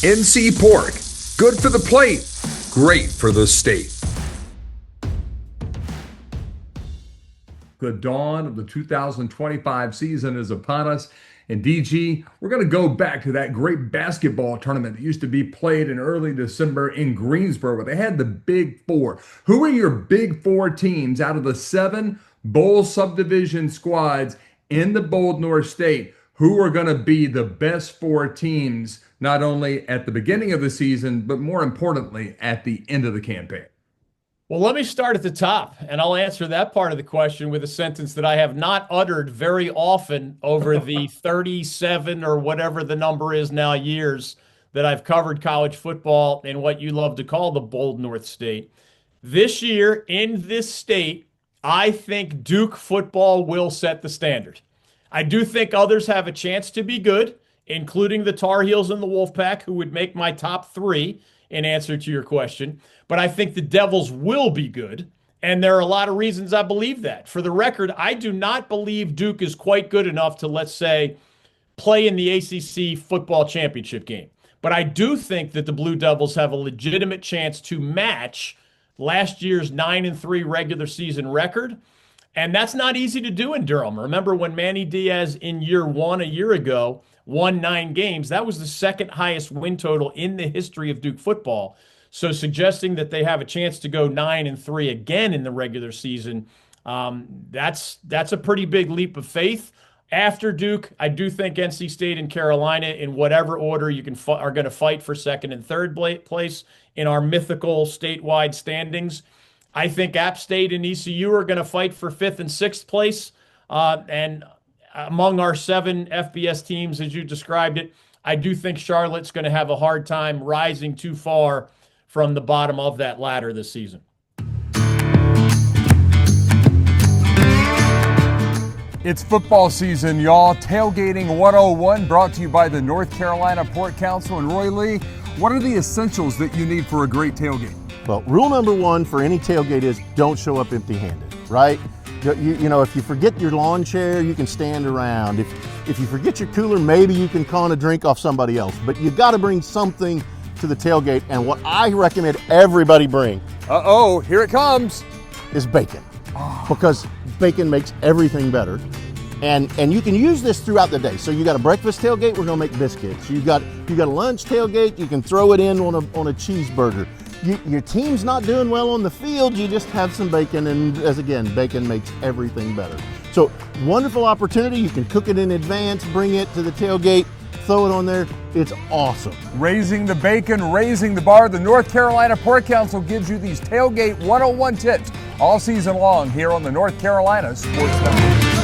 NC Pork. Good for the plate, great for the state. The dawn of the 2025 season is upon us. And DG, we're going to go back to that great basketball tournament that used to be played in early December in Greensboro, where they had the Big Four. Who are your Big Four teams out of the 7 bowl subdivision squads in the Bold North State? Who are going to be the best 4 teams, not only at the beginning of the season, but more importantly, at the end of the campaign? Well, let me start at the top, and I'll answer that part of the question with a sentence that I have not uttered very often over the 37 or whatever the number is now years that I've covered college football in what you love to call the Bold North State. This year in this state, I think Duke football will set the standard. I do think others have a chance to be good, including the Tar Heels and the Wolfpack, who would make my top 3 in answer to your question. But I think the Devils will be good, and there are a lot of reasons I believe that. For the record, I do not believe Duke is quite good enough to, let's say, play in the ACC football championship game. But I do think that the Blue Devils have a legitimate chance to match last year's 9-3 regular season record, and that's not easy to do in Durham. Remember when Manny Diaz in year 1 a year ago won 9 games? That was the second highest win total in the history of Duke football. So suggesting that they have a chance to go 9-3 again in the regular season, that's a pretty big leap of faith. After Duke, I do think NC State and Carolina, in whatever order you can are going to fight for second and third place in our mythical statewide standings. I think App State and ECU are going to fight for 5th and 6th place. And among our 7 FBS teams, as you described it, I do think Charlotte's going to have a hard time rising too far from the bottom of that ladder this season. It's football season, y'all. Tailgating 101 brought to you by the North Carolina Port Council. And Roy Lee, what are the essentials that you need for a great tailgate? Well, rule number 1 for any tailgate is don't show up empty-handed, right? You know, if you forget your lawn chair, you can stand around. If you forget your cooler, maybe you can con a drink off somebody else. But you got to bring something to the tailgate. And what I recommend everybody bring, here it comes, is bacon. Because bacon makes everything better. And you can use this throughout the day. So you got a breakfast tailgate, we're gonna make biscuits. You got a lunch tailgate, you can throw it in on a cheeseburger. Your team's not doing well on the field, you just have some bacon, and as again, bacon makes everything better. So wonderful opportunity. You can cook it in advance, bring it to the tailgate, throw it on there. It's awesome. Raising the bacon, raising the bar. The North Carolina Port Council gives you these tailgate 101 tips all season long here on the North Carolina Sports Network.